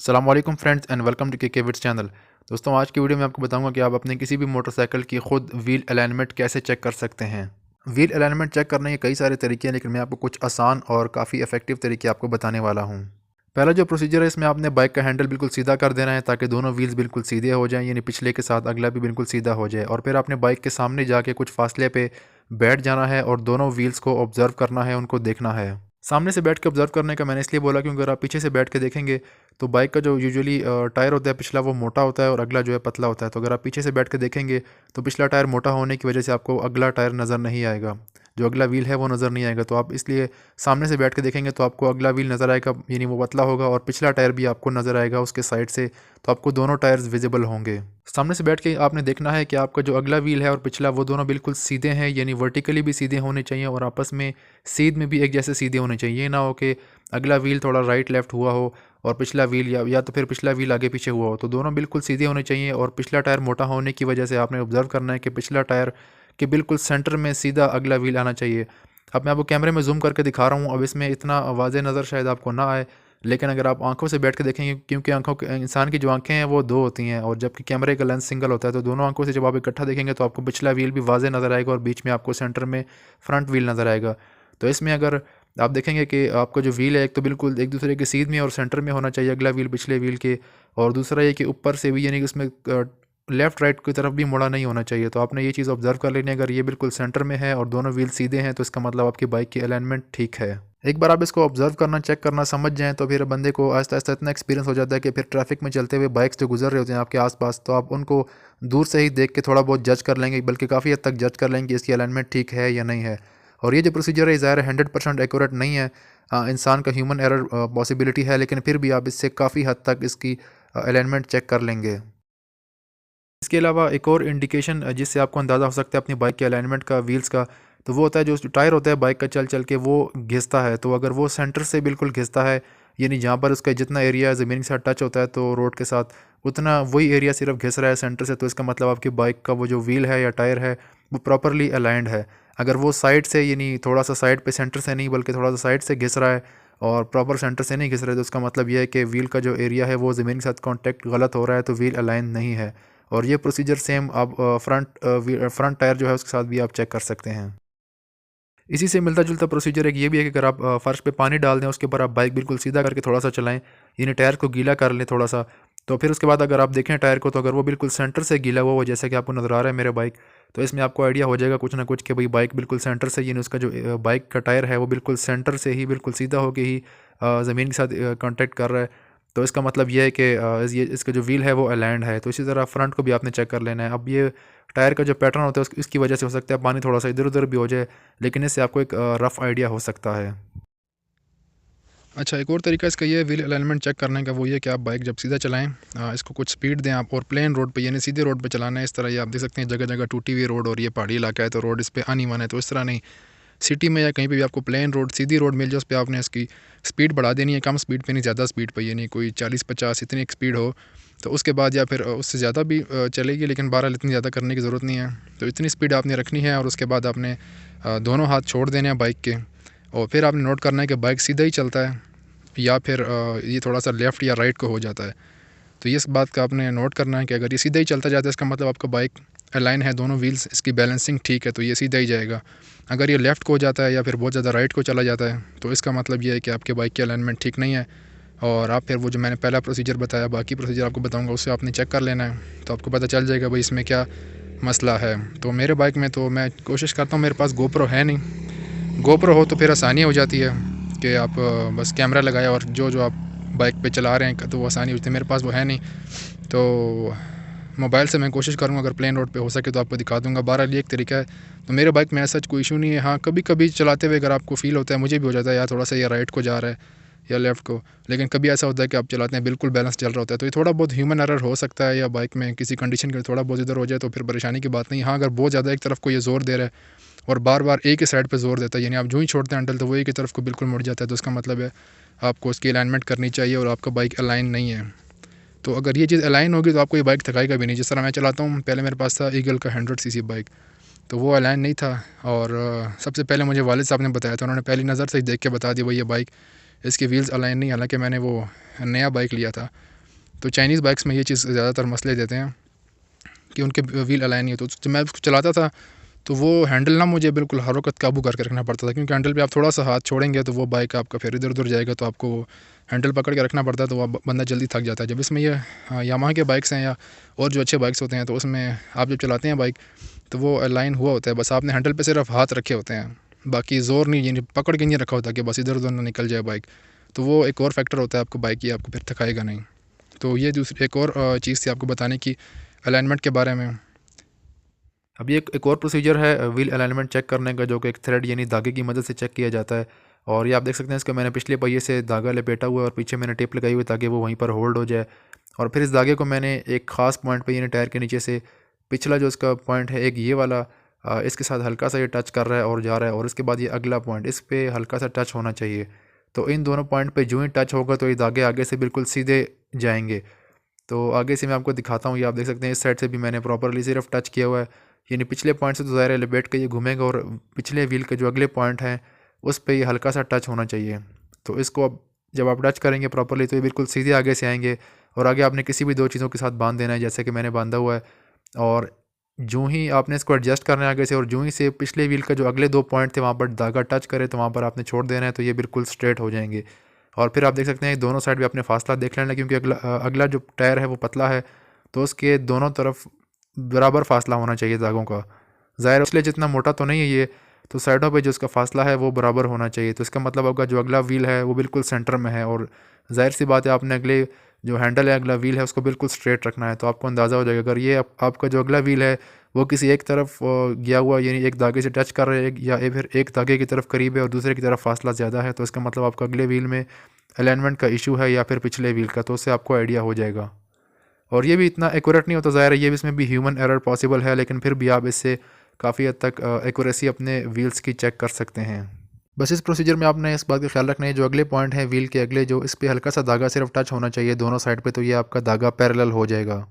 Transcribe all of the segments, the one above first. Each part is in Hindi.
अस्सलाम वालेकुम फ्रेंड्स एंड वेलकम टू के विड्स चैनल। दोस्तों, आज की वीडियो में आपको बताऊंगा कि आप अपने किसी भी मोटरसाइकिल की खुद व्हील अलाइनमेंट कैसे चेक कर सकते हैं। व्हील अलाइनमेंट चेक करने के कई सारे तरीके हैं, लेकिन मैं आपको कुछ आसान और काफ़ी इफेक्टिव तरीके आपको बताने वाला हूं। पहला जो प्रोसीजर है, इसमें आपने बाइक का हैंडल बिल्कुल सीधा कर देना है ताकि दोनों व्हील्स बिल्कुल सीधे हो जाएं, यानी पिछले के साथ अगला भी बिल्कुल सीधा हो जाए। और फिर आपने बाइक के सामने जाके कुछ फासले पे बैठ जाना है और दोनों व्हील्स को ऑब्जर्व करना है, उनको देखना है। सामने से बैठ के ऑब्जर्व करने का मैंने इसलिए बोला क्योंकि अगर आप पीछे से बैठ के देखेंगे तो बाइक का जो यूजुअली टायर होता है पिछला, वो मोटा होता है और अगला जो है पतला होता है। तो अगर आप पीछे से बैठ के देखेंगे तो पिछला टायर मोटा होने की वजह से आपको अगला टायर नज़र नहीं आएगा, जो अगला व्हील है वो नज़र नहीं आएगा। तो आप इसलिए सामने से बैठ के देखेंगे तो आपको अगला व्हील नज़र आएगा, यानी वो पतला होगा, और पिछला टायर भी आपको नज़र आएगा उसके साइड से। तो आपको दोनों टायर्स विजिबल होंगे। सामने से बैठ के आपने देखना है कि आपका जो अगला व्हील है और पिछला, वो दोनों बिल्कुल सीधे हैं, यानी वर्टिकली भी सीधे होने चाहिए और आपस में सीध में भी एक जैसे सीधे होने चाहिए। ये ना हो कि अगला व्हील थोड़ा राइट लेफ्ट हुआ हो और पिछला व्हील या तो फिर पिछला व्हील आगे पीछे हुआ हो। तो दोनों बिल्कुल सीधे होने चाहिए और पिछला टायर मोटा होने की वजह से आपने ऑब्जर्व करना है कि पिछला टायर के बिल्कुल सेंटर में सीधा अगला व्हील आना चाहिए। अब मैं आपको कैमरे में जूम करके दिखा रहा हूँ, अब इसमें इतना वाज़े नज़र शायद आपको ना आए, लेकिन अगर आप आंखों से बैठ के देखेंगे, क्योंकि आंखों के इंसान की जो आंखें हैं वो दो होती हैं और जबकि कैमरे का लेंस सिंगल होता है, तो दोनों आंखों से जब आप इकट्ठा देखेंगे तो आपको पिछला व्हील भी वाज़े नज़र आएगा और बीच में आपको सेंटर में फ्रंट व्हील नज़र आएगा। तो इसमें अगर आप देखेंगे कि आपका जो व्हील है, एक तो बिल्कुल एक दूसरे के सीध में और सेंटर में होना चाहिए अगला व्हील पिछले व्हील के, और दूसरा ये कि ऊपर से भी, यानी कि उसमें लेफ़्ट राइट की तरफ भी मुड़ा नहीं होना चाहिए। तो आपने ये चीज़ ऑब्जर्व कर लेनी है। अगर ये बिल्कुल सेंटर में है और दोनों व्हील सीधे हैं तो इसका मतलब आपकी बाइक की अलाइनमेंट ठीक है। एक बार आप इसको ऑब्जर्व करना, चेक करना समझ जाएँ तो फिर बंदे को आहिस्ता आहिस्ता इतना एक्सपीरियंस हो जाता है कि फिर ट्रैफिक में चलते हुए बाइक्स जो गुजर रहे होते हैं आपके आसपास, तो आप उनको दूर से ही देख के थोड़ा बहुत जज कर लेंगे, बल्कि काफ़ी हद तक जज कर लेंगे कि इसकी अलाइनमेंट ठीक है या नहीं है। और ये जो प्रोसीजर है, ज़ाहिर है 100% एक्यूरेट नहीं है, इंसान का ह्यूमन एरर पॉसिबिलिटी है, लेकिन फिर भी आप इससे काफ़ी हद तक इसकी अलाइनमेंट चेक कर लेंगे। इसके अलावा एक और इंडिकेशन जिससे आपको अंदाज़ा हो सकता है अपनी बाइक के अलाइनमेंट का, व्हील्स का, तो वो होता है जो टायर होता है बाइक का चल चल के वो घिसता है। तो अगर वो सेंटर से बिल्कुल घिसता है, यानी जहाँ पर उसका जितना एरिया ज़मीन के साथ टच होता है तो रोड के साथ, उतना वही एरिया सिर्फ घिस रहा है सेंटर से, तो इसका मतलब आपकी बाइक का वो जो व्हील है या टायर है वो प्रॉपरली अलाइंड है। अगर वो साइड से, यानी थोड़ा सा साइड पे, सेंटर से नहीं बल्कि थोड़ा सा साइड से घिस रहा है और प्रॉपर सेंटर से नहीं घिस रहा है, तो उसका मतलब यह है कि व्हील का जो एरिया है वो ज़मीन के साथ कॉन्टैक्ट गलत हो रहा है, तो व्हील अलाइन नहीं है। और ये प्रोसीजर सेम आप फ्रंट टायर जो है उसके साथ भी आप चेक कर सकते हैं। इसी से मिलता जुलता प्रोसीजर एक ये भी है कि अगर आप फ़र्श पे पानी डाल दें, उसके ऊपर आप बाइक बिल्कुल सीधा करके थोड़ा सा चलाएं, यानी टायर को गीला कर लें थोड़ा सा। तो फिर उसके बाद अगर आप देखें टायर को, तो अगर वो बिल्कुल सेंटर से गीला हुआ हो, जैसा कि आपको नज़र आ रहा है मेरे बाइक, तो इसमें आपको आइडिया हो जाएगा कुछ ना कुछ कि भाई बाइक बिल्कुल सेंटर से, यानी उसका जो बाइक का टायर है वो बिल्कुल सेंटर से ही बिल्कुल सीधा होकर ही ज़मीन के साथ कॉन्टैक्ट कर रहा है। तो इसका मतलब ये है कि ये इसका जो व्हील है वो अलाइंड है। तो इसी तरह फ्रंट को भी आपने चेक कर लेना है। अब ये टायर का जो पैटर्न होता है इसकी वजह से हो सकता है पानी थोड़ा सा इधर उधर भी हो जाए, लेकिन इससे आपको एक रफ़ आइडिया हो सकता है। अच्छा, एक और तरीका इसका ये है व्हील अलाइनमेंट चेक करने का, वो ये कि आप बाइक जब सीधा चलाएं, इसको कुछ स्पीड दें आप, और प्लेन रोड पे, यानी सीधे रोड पे चलाना है। इस तरह ये आप देख सकते हैं जगह जगह टूटी हुई रोड और ये पहाड़ी इलाका है तो रोड इस पर अनइवन है। तो इस तरह नहीं, सिटी में या कहीं पे भी आपको प्लेन रोड, सीधी रोड मिल जाए, उस पर आपने इसकी स्पीड बढ़ा देनी है, कम स्पीड पे नहीं, ज़्यादा स्पीड पे, यानी कोई 40-50 इतनी एक स्पीड हो। तो उसके बाद या फिर उससे ज़्यादा भी चलेगी, लेकिन बहरहाल इतनी ज़्यादा करने की ज़रूरत नहीं है। तो इतनी स्पीड आपने रखनी है और उसके बाद आपने दोनों हाथ छोड़ देने हैं बाइक के, और फिर आपने नोट करना है कि बाइक सीधा ही चलता है या फिर ये थोड़ा सा लेफ़्ट या राइट को हो जाता है। तो ये इस बात का आपने नोट करना है कि अगर ये सीधा ही चलता जाता है, इसका मतलब आपका बाइक अलाइन है, दोनों व्हील्स इसकी बैलेंसिंग ठीक है, तो ये सीधा ही जाएगा। अगर ये लेफ़्ट को हो जाता है या फिर बहुत ज़्यादा राइट को चला जाता है, तो इसका मतलब ये है कि आपके बाइक की अलाइनमेंट ठीक नहीं है। और आप फिर वो जो मैंने पहला प्रोसीजर बताया, बाकी प्रोसीजर आपको बताऊंगा, उससे आपने चेक कर लेना है, तो आपको पता चल जाएगा भाई इसमें क्या मसला है। तो मेरे बाइक में तो मैं कोशिश करता हूँ, मेरे पास गोप्रो है नहीं, गोप्रो हो तो फिर आसानी हो जाती है कि आप बस कैमरा लगाया और जो जो आप बाइक पे चला रहे हैं तो वो आसानी होती है। मेरे पास वो है नहीं, तो मोबाइल से मैं कोशिश करूँगा अगर प्लेन रोड पे हो सके तो आपको दिखा दूँगा। बहरहाल ये एक तरीका है। तो मेरे बाइक में ऐसा कोई इशू नहीं है। हाँ, कभी कभी चलाते हुए अगर आपको फ़ील होता है, मुझे भी हो जाता है यार थोड़ा सा ये राइट को जा रहा है या लेफ़्ट को, लेकिन कभी ऐसा होता है कि आप चलाते हैं बिल्कुल बैलेंस चल रहा होता है, तो ये थोड़ा बहुत ह्यूमन एरर हो सकता है, या बाइक में किसी कंडीशन के थोड़ा बहुत इधर हो जाए तो फिर परेशानी की बात नहीं। हाँ, अगर बहुत ज़्यादा एक तरफ को ये ज़ोर दे रहा है और बार बार एक ही साइड पे ज़ोर देता है, यानी आप जो ही छोड़ते हैं हैंडल तो वो एक ही तरफ को बिल्कुल मुड़ जाता है, तो इसका मतलब है आपको उसकी अलाइनमेंट करनी चाहिए और आपका बाइक अलाइन नहीं है। तो अगर ये चीज़ अलाइन होगी तो आपको ये बाइक थकाएगा भी नहीं। जिस तरह मैं चलाता हूँ, पहले मेरे पास था ईगल का 100 सीसी बाइक, तो वो अलाइन नहीं था, और सबसे पहले मुझे वालिद साहब ने बताया था, उन्होंने पहली नज़र से ही देख के बता दिया भाई ये बाइक, इसकी व्हील्स अलाइन नहीं। हालांकि मैंने वो नया बाइक लिया था तो चाइनीज़ बाइक्स में ये चीज़ ज़्यादातर मसले देते हैं कि उनके व्हील अलाइन नहीं होते। तो जब मैं उसको चलाता था तो वो हैंडल ना मुझे बिल्कुल हर वक़्त काबू करके रखना पड़ता था, क्योंकि हैंडल पे आप थोड़ा-सा हाथ छोड़ेंगे तो वो बाइक आपका फिर इधर-उधर जाएगा, तो आपको हैंडल पकड़ के रखना पड़ता है, तो वो बंदा जल्दी थक जाता है। जब इसमें ये यामाहा के बाइक्स हैं या और जो अच्छे बाइक्स होते हैं, तो उसमें आप जब चलाते हैं बाइक तो वो अलाइन हुआ होता है, बस आपने हैंडल पे सिर्फ हाथ रखे होते हैं, बाकी ज़ोर नहीं, यानी पकड़ के नहीं रखा होता कि बस इधर-उधर ना निकल जाए बाइक। तो वो एक और फैक्टर होता है आपको बाइक की, आपको फिर थकाएगा नहीं। तो ये दूसरी एक और चीज़ थी आपको बताने की अलाइनमेंट के बारे में। अभी एक और प्रोसीजर है व्हील अलाइनमेंट चेक करने का, जो कि एक थ्रेड यानी धागे की मदद से चेक किया जाता है। और ये आप देख सकते हैं, इसका मैंने पिछले पहिए से धागा लपेटा हुआ है और पीछे मैंने टेप लगाई हुई ताकि वो वहीं पर होल्ड हो जाए। और फिर इस धागे को मैंने एक ख़ास पॉइंट पे यानी टायर के नीचे से पिछला जो इसका पॉइंट है, एक ये वाला, इसके साथ हल्का सा ये टच कर रहा है और जा रहा है, और इसके बाद ये अगला पॉइंट इस पर हल्का सा टच होना चाहिए। तो इन दोनों पॉइंट पर जो ही टच होगा तो ये धागे आगे से बिल्कुल सीधे जाएंगे। तो आगे से मैं आपको दिखाता हूँ, ये आप देख सकते हैं इस साइड से भी मैंने प्रॉपरली सिर्फ टच किया हुआ है, यानी पिछले पॉइंट से तो ज़ाहिर है लिबेट के ये घूमेगा, और पिछले व्हील के जो अगले पॉइंट हैं उस पे ये हल्का सा टच होना चाहिए। तो इसको अब जब आप टच करेंगे प्रॉपरली तो ये बिल्कुल सीधे आगे से आएंगे, और आगे आपने किसी भी दो चीज़ों के साथ बांध देना है, जैसे कि मैंने बांधा हुआ है। और जूँ ही आपने इसको एडजस्ट करना है आगे से, और जूँ ही से पिछले व्हील का जो अगले दो पॉइंट थे वहाँ पर धागा टच करे तो वहाँ पर आपने छोड़ देना है, तो ये बिल्कुल स्ट्रेट हो जाएंगे। और फिर आप देख सकते हैं दोनों साइड भी अपने फासला देख लेना, क्योंकि अगला जो टायर है वो पतला है, तो उसके दोनों तरफ बराबर फासला होना चाहिए धागों का। ज़ाहिर इसलिए जितना मोटा तो नहीं है ये, तो साइडों पे जो इसका फासला है वो बराबर होना चाहिए। तो इसका मतलब आपका जो अगला व्हील है वो बिल्कुल सेंटर में है, और ज़ाहिर सी बात है आपने अगले जो हैंडल है, अगला व्हील है, उसको बिल्कुल स्ट्रेट रखना है। तो आपको अंदाज़ा हो जाएगा अगर ये आपका जो अगला व्हील है वो किसी एक तरफ गया हुआ, यानी एक धागे से टच कर रहे हैं, या फिर एक धागे की तरफ करीब है और दूसरे की तरफ फासला ज़्यादा है, तो इसका मतलब आपका अगले व्हील में अलाइनमेंट का इशू है, या फिर पिछले व्हील का, तो उससे आपको आइडिया हो जाएगा। और ये भी इतना एक्यूरेट नहीं होता, ज़ाहिर है ये भी, इसमें भी ह्यूमन एरर पॉसिबल है, लेकिन फिर भी आप इससे काफ़ी हद तक एक्यूरेसी अपने व्हील्स की चेक कर सकते हैं। बस इस प्रोसीजर में आपने इस बात का ख्याल रखना है, जो अगले पॉइंट है व्हील के अगले, जो इस पर हल्का सा धागा सिर्फ टच होना चाहिए दोनों साइड पे, तो ये आपका धागा पैरेलल हो जाएगा।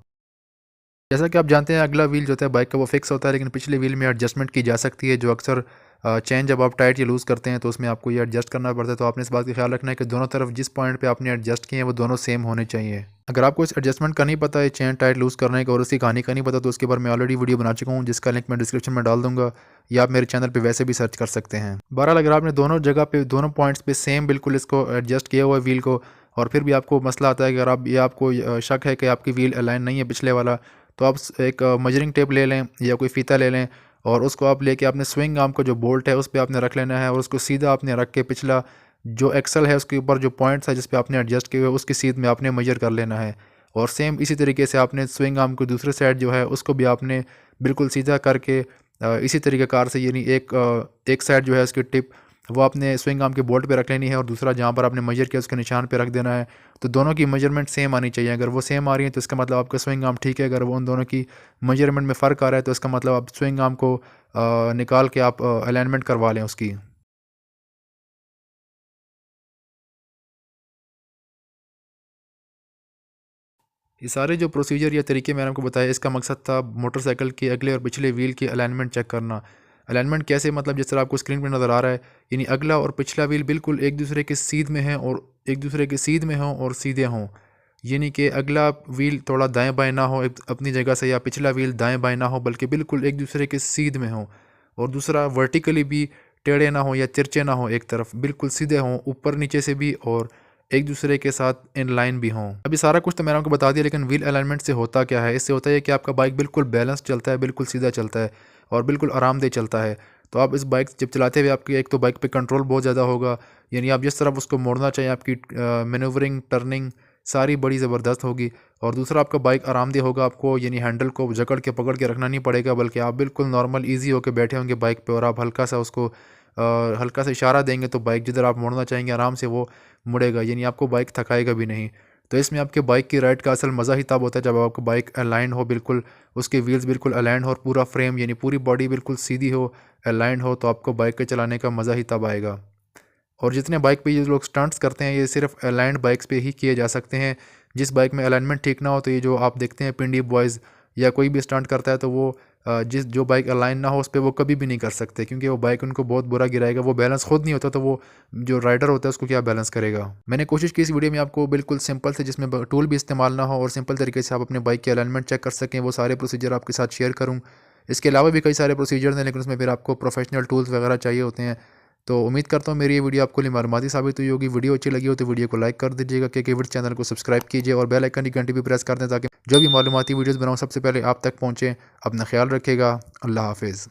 जैसा कि आप जानते हैं अगला व्हील जो होता है बाइक का वो फिक्स होता है, लेकिन पिछले व्हील में एडजस्टमेंट की जा सकती है, जो अक्सर चेन जब आप टाइट या लूज़ करते हैं तो उसमें आपको ये एडजस्ट करना पड़ता है। तो आपने इस बात का ख्याल रखना है कि दोनों तरफ जिस पॉइंट पे आपने एडजस्ट किए हैं वो दोनों सेम होने चाहिए। अगर आपको इस एडजस्टमेंट का नहीं पता है, चेन टाइट लूज़ करने का, और उसकी कहानी का नहीं पता, तो उसके बारे में ऑलरेडी वीडियो बना चुका हूँ, जिसका लिंक मैं डिस्क्रिप्शन में डाल दूंगा, या आप मेरे चैनल पर वैसे भी सर्च कर सकते हैं। बहरहाल अगर आपने दोनों जगह पे दोनों पॉइंट्स पे सेम बिल्कुल इसको एडजस्ट किया हुआ है व्हील को, और फिर भी आपको मसला आता है कि अगर आप ये आपको शक है कि आपकी व्हील अलाइन नहीं है पिछले वाला, तो आप एक मजरिंग टेप ले लें या कोई फ़ीता ले लें, और उसको आप लेके आपने स्विंग आर्म का जो बोल्ट है उस पर आपने रख लेना है, और उसको सीधा आपने रख के पिछला जो एक्सल है उसके ऊपर जो पॉइंट्स है जिस पे आपने एडजस्ट किए हुए उसकी सीध में आपने मेजर कर लेना है। और सेम इसी तरीके से आपने स्विंग आर्म को दूसरे साइड जो है उसको भी आपने बिल्कुल सीधा करके इसी तरीक़ेकार से, यानी एक साइड जो है उसकी टिप वो आपने स्विंग आर्म के बोल्ट पे रख लेनी है, और दूसरा जहाँ पर आपने मेजर किया उसके निशान पे रख देना है। तो दोनों की मेजरमेंट सेम आनी चाहिए। अगर वो सेम आ रही है तो इसका मतलब आपका स्विंग आर्म ठीक है। अगर वो उन दोनों की मेजरमेंट में फ़र्क आ रहा है तो इसका मतलब आप स्विंग आर्म को निकाल के आप अलाइनमेंट करवा लें उसकी। ये सारे जो प्रोसीजर या तरीके मैंने आपको बताया, इसका मकसद था मोटरसाइकिल के अगले और पिछले व्हील की अलाइनमेंट चेक करना। अलाइनमेंट कैसे, मतलब जिस तरह आपको स्क्रीन पर नज़र आ रहा है, यानी अगला और पिछला व्हील बिल्कुल एक दूसरे के सीध में हैं, और एक दूसरे के सीध में हों और सीधे हों, यानी कि अगला व्हील थोड़ा दाएं बाएं ना हो अपनी जगह से, या पिछला व्हील दाएं बाएं ना हो, बल्कि बिल्कुल एक दूसरे के सीध में हो। और दूसरा वर्टिकली भी टेढ़े ना हो या तिरछे ना हो, एक तरफ बिल्कुल सीधे हों, ऊपर नीचे से भी, और एक दूसरे के साथ इन लाइन भी हों। अभी सारा कुछ तो मैंने आपको बता दिया, लेकिन व्हील अलाइनमेंट से होता क्या है? इससे होता है कि आपका बाइक बिल्कुल बैलेंस चलता है, बिल्कुल सीधा चलता है, और बिल्कुल आरामदेह चलता है। तो आप इस बाइक जब चलाते हुए आपकी एक तो बाइक पे कंट्रोल बहुत ज़्यादा होगा, यानी आप जिस तरफ उसको मोड़ना चाहिए आपकी मैनूवरिंग, टर्निंग सारी बड़ी ज़बरदस्त होगी। और दूसरा आपका बाइक आरामदेह होगा, आपको यानी हैंडल को जकड़ के पकड़ के रखना नहीं पड़ेगा, बल्कि आप बिल्कुल नॉर्मल ईजी होकर बैठे होंगे बाइक पे, और आप हल्का सा उसको हल्का सा इशारा देंगे तो बाइक जिधर आप मोड़ना चाहेंगे आराम से वो मुड़ेगा, यानी आपको बाइक थकाएगा भी नहीं। तो इसमें आपके बाइक की राइड का असल मज़ा ही तब होता है जब आपको बाइक अलाइन हो, बिल्कुल उसके व्हील्स बिल्कुल अलाइन हो, और पूरा फ्रेम यानी पूरी बॉडी बिल्कुल सीधी हो, अलाइन हो, तो आपको बाइक के चलाने का मज़ा ही तब आएगा। और जितने बाइक पे ये लोग स्टंट्स करते हैं ये सिर्फ अलाइंड बाइक्स पे ही किए जा सकते हैं। जिस बाइक में अलाइनमेंट ठीक ना हो, तो ये जो आप देखते हैं पिंडी बॉयज़ या कोई भी स्टंट करता है तो वो जो बाइक अलाइन ना हो उस पर वो कभी भी नहीं कर सकते, क्योंकि वो बाइक उनको बहुत बुरा गिराएगा। वो बैलेंस खुद नहीं होता तो वो जो राइडर होता है उसको क्या बैलेंस करेगा। मैंने कोशिश की इस वीडियो में आपको बिल्कुल सिंपल से, जिसमें टूल भी इस्तेमाल ना हो और सिंपल तरीके से आप अपने बाइक के अलाइनमेंट चेक कर सकें, वो सारे प्रोसीजर आपके साथ शेयर करूँ। इसके अलावा भी कई सारे प्रोसीजर हैं, लेकिन उसमें फिर आपको प्रोफेशनल टूल्स वगैरह चाहिए होते हैं। तो उम्मीद करता हूँ मेरी ये वीडियो आपको लिए मालूमाती साबित हुई होगी। वीडियो अच्छी लगी हो तो वीडियो को लाइक कर दीजिएगा, के विड्स चैनल को सब्सक्राइब कीजिए और बेल आइकन की घंटी भी प्रेस कर दें ताकि जो भी मालूमाती वीडियोस बनाऊँ सबसे पहले आप तक पहुँचें। अपना ख्याल रखिएगा। अल्लाह हाफिज़।